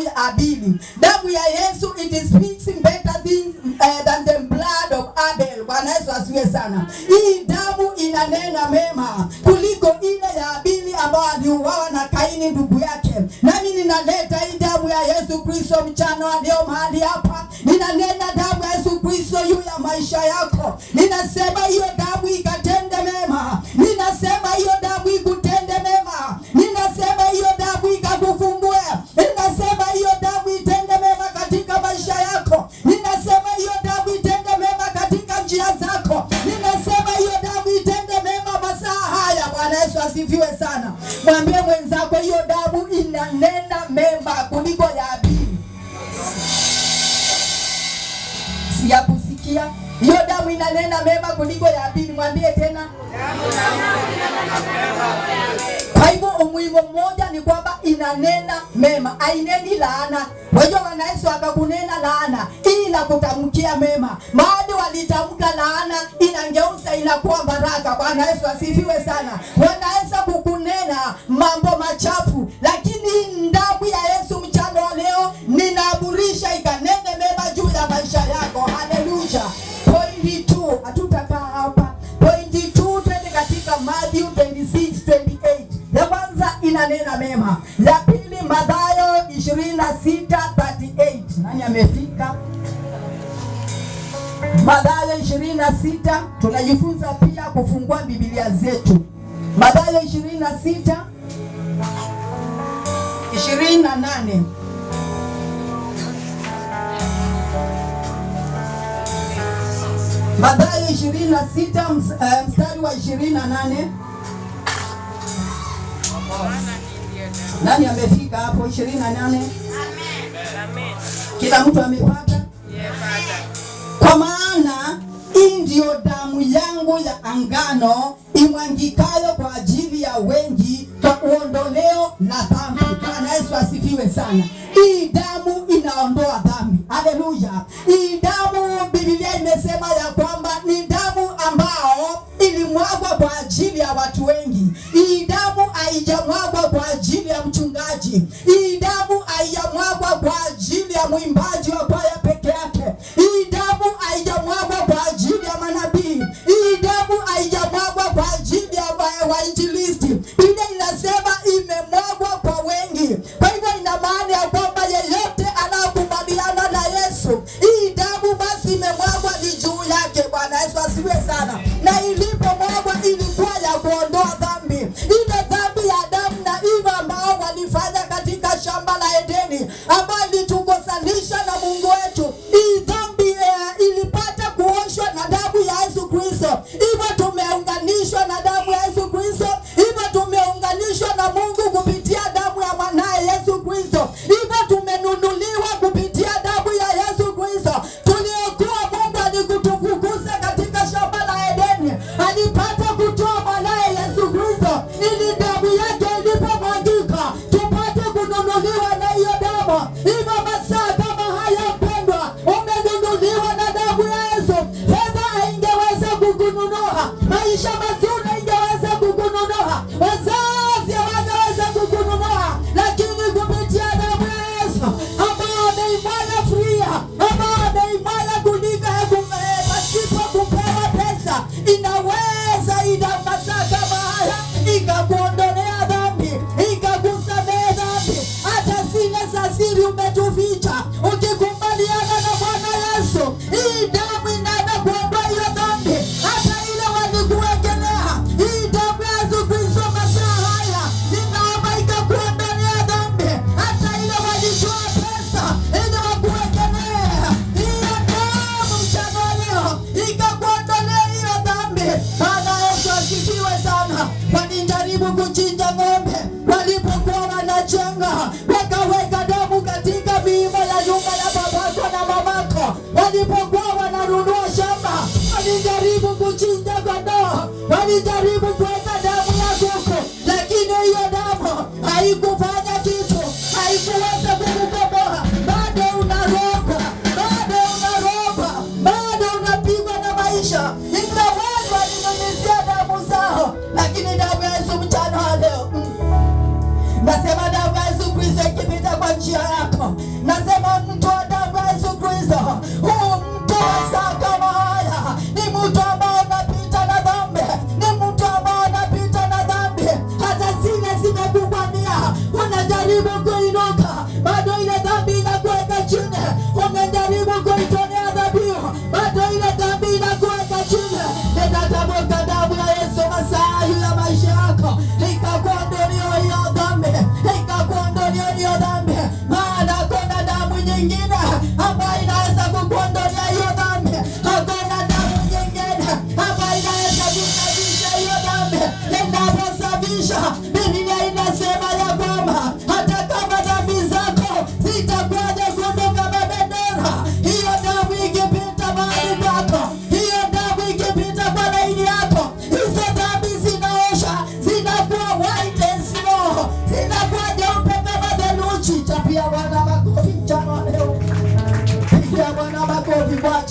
ya Abili. Damu ya Yesu, it is speaking better things than the blood of Abel. Bwana Yesu asiwe sana. Hii damu inanena mema kuliko ile ya Abili ambao aliuawa na Kaini ndugu yake. Nami ninaleta hii damu ya Yesu Kristo mchana leo mahali hapa. Ninanena damu ya Yesu Kristo juu ya maisha yako. Ninasema hiyo damu ikatende mema. Ninasema hiyo damu ikutende mema. Ninasema hiyo damu ikakufumbue. Ninasema hiyo damu itende mema katika maisha yako. Ninasema hiyo damu itende mema katika njia zako. Ninasema hiyo damu itende mema masaa haya. Bwana Yesu asifiwe sana. Mwambie mwenzako hiyo damu inanena mema kuliko ya Abili. Siyakusikia? Hiyo damu inanena mema kuliko ya Abili. Mwambie tena. Kwa hivyo umuhimu mmoja ni kwamba inanena mema, haineni laana. Wewe Bwana Yesu akakunena laana ila kutamkia mema. Mahali walitamka laana inangeuza inakuwa baraka. Bwana Yesu asifiwe sana. Wanaweza kukunena mambo machafu, lakini damu ya Yesu mchana wa leo ninaamurisha ikanene mema juu ya maisha yako. Haleluya. Point 2, hatutakaa hapa. Point 2, twende katika Matthew 26:28. Ya kwanza inanena mema. Ya pili Mathayo 26:38. Nani amefika? Mathayo 26, tunajifunza pia kufungua Biblia zetu. Mathayo 26:28. Mathayo 26 mstari wa 28. Nani amefika hapo 28? Amen. Kila mtu amepata? Kwa maana hii ndio damu yangu ya angano imwangikayo kwa ajili ya wengi kwa uondoleo la dhambi. Bwana Yesu asifiwe sana. Hii damu inaondoa dhambi. Haleluya. Hii damu Biblia imesema ya kwamba ni damu ambao ilimwagwa kwa ajili ya watu wengi. Hii damu haijamwagwa kwa ajili ya mchungaji. Hii damu haijamwagwa kwa ajili ya mwimbaji wa kwaya peke yake. Hii damu haijamwagwa kwa ajili ya manabii. Hii damu haijamwagwa kwa ajili ya wainjilisti. Biblia inasema imemwagwa kwa wengi. Kwa hivyo ina maana ya kwamba yeyote anakubaliana na Yesu, hii damu basi imemwagwa ni juu yake. Bwana Yesu asifiwe sana. Na ilipomwagwa ilikuwa ya kuondoa dhambi. Ile dhambi ya Adamu na Eva ambao walifanya katika shamba la Edeni, ambao ilitukosanisha na Mungu wetu. Hii dhambi ilipata kuoshwa na damu ya Yesu Kristo. Hivyo tumeunganishwa na damu ya Yesu Kristo. Hivyo tumeunganishwa na Mungu kupitia damu ya mwanae Yesu Kristo. Hivyo tumenunuliwa kupitia damu ya Yesu Kristo. Tuliokuwa Mungu alikutufukuza katika shamba la Edeni, alipata kutoa mwanae Yesu Kristo ili damu yake ilipomwagika tupate kununuliwa na hiyo damu. Hivyo masaa kama haya mpendwa, umenunuliwa na damu ya Yesu. Fedha haingeweza kukununua, maisha mazuri haingeweza kukununua, wazazi hawangeweza kukununua, lakini kupitia damu ya Yesu ambao ameimwaga free, ambao ameimwaga kuliko pasipo kupewa pesa, inaweza ina masaa kama haya ikakuondolea dhambi, ikakusamehe dhambi. Hata zile za siri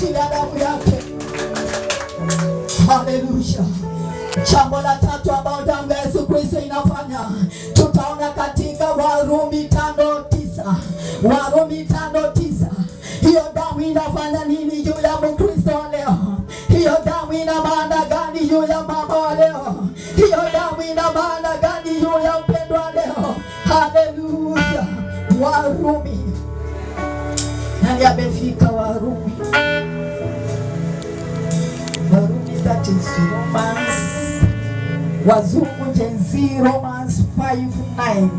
ajili ya damu yake. Haleluya. Jambo la tatu ambalo damu ya Yesu Kristo inafanya, tutaona katika Warumi 5:9. Warumi 5:9. Hiyo damu inafanya nini juu ya Mkristo wa leo? Hiyo damu ina maana gani juu ya mama wa leo? Hiyo damu ina maana gani juu ya mpendwa wa leo? Haleluya. Warumi. Nani amefika Warumi? Warumi, that is Romans. Wazungu Gen Z, Romans 5:9.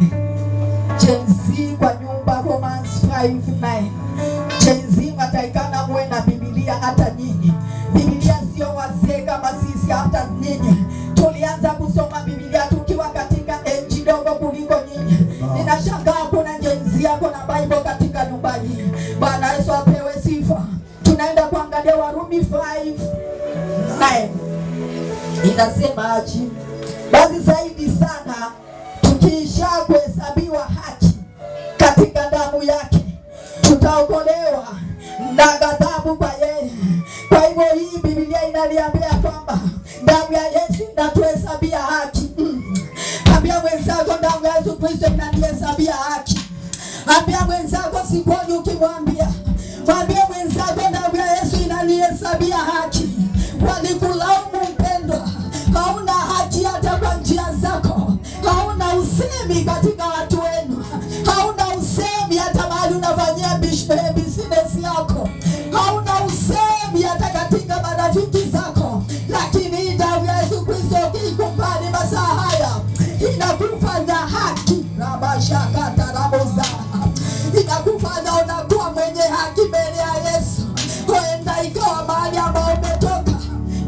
Gen Z kwa nyumba, Romans 5:9. Gen Z mataikana muwe na Biblia hata nyinyi. Biblia sio wazee kama sisi, hata nyinyi. Tulianza kusoma Biblia tukiwa katika age dogo kuliko nyinyi. Ninashangaa kuna Gen Z yako na Bible katika nyumba hii. Bwana Yesu apewe sifa. Tunaenda kuangalia Warumi 5:9. Inasema aje? Basi zaidi sana tukiisha kuhesabiwa haki katika damu yake, tutaokolewa na ghadhabu kwa yeye. Kwa hivyo hii Biblia inaliambia kwamba damu ya Yesu inatuhesabia haki. Ambia mwenzako damu ya Yesu Kristo inanihesabia haki. Ambia mwenzako sikoni ukimwambia. Mwambie mwenzako damu ya Yesu inanihesabia haki. Walikulaumu mpendwa, hauna haki hata kwa njia zako. Hauna usemi katika watu wenu. Hauna usemi hata mahali unafanyia business yako. Hauna usemi hata katika marafiki zako. Lakini damu ya Yesu Kristo ikikubali masaa haya inakufanya haki. Rabashakata raboza. Inakufanya unakuwa mwenye haki mbele ya Yesu. Huenda ikawa mahali ambao umetoka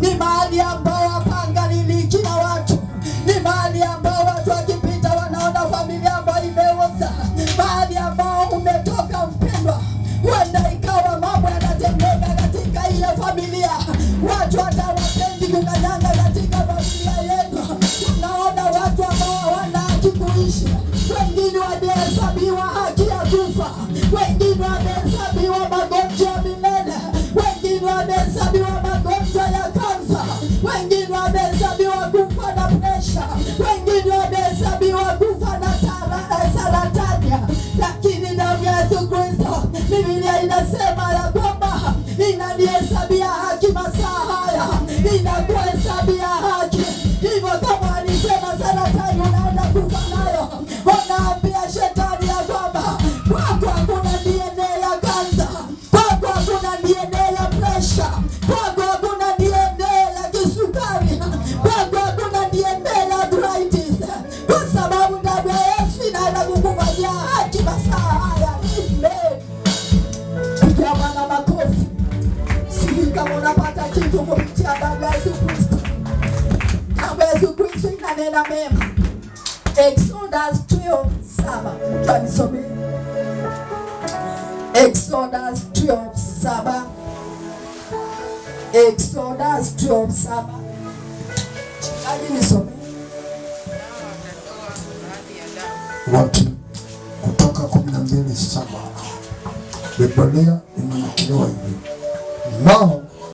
ni mahali ambao hapangalili kila watu. Ni mahali ambao watu wakipita wanaona familia ambayo imeoza. Mahali ambao umetoka mpendwa, huenda ikawa mambo yanatendeka katika ile familia. Watu hata wapendi kukanyanga katika familia yenu. Unaona watu ambao hawana haki kuishi. Wengine wamehesabiwa haki ya kufa. Wengine wamehesabiwa magonjwa ya milele. Wengine wamehesabiwa magonjwa ya kansa. Wengine wamehesabiwa kufa na presha. Wengine wamehesabiwa kufa na saratani. Lakini damu ya Yesu Kristo, Biblia inasema ya kwamba inanihesabia haki masaa haya. Inakuhesabia haki. Hivyo kama alisema saratani unaenda kufa nayo, unaambia shetani ya kwamba kwako hakuna DNA ya kansa. Kwako hakuna DNA ya presha. Kwako hakuna DNA ya kisukari. Kwako hakuna DNA ya arthritis. Kwa sababu damu ya Yesu inaenda kukufanyia haki masaa haya. Pigia Bwana makofi. Sijui kama unapata kitu kupitia damu ya Yesu Kristo. Damu ya Yesu Kristo inanena mema. Exodus 12:7. Kanisome. Exodus 12:7. Exodus 12:7. Chikaji nisome. Watu Kutoka 12:7. Biblia imenakiliwa hivi: nao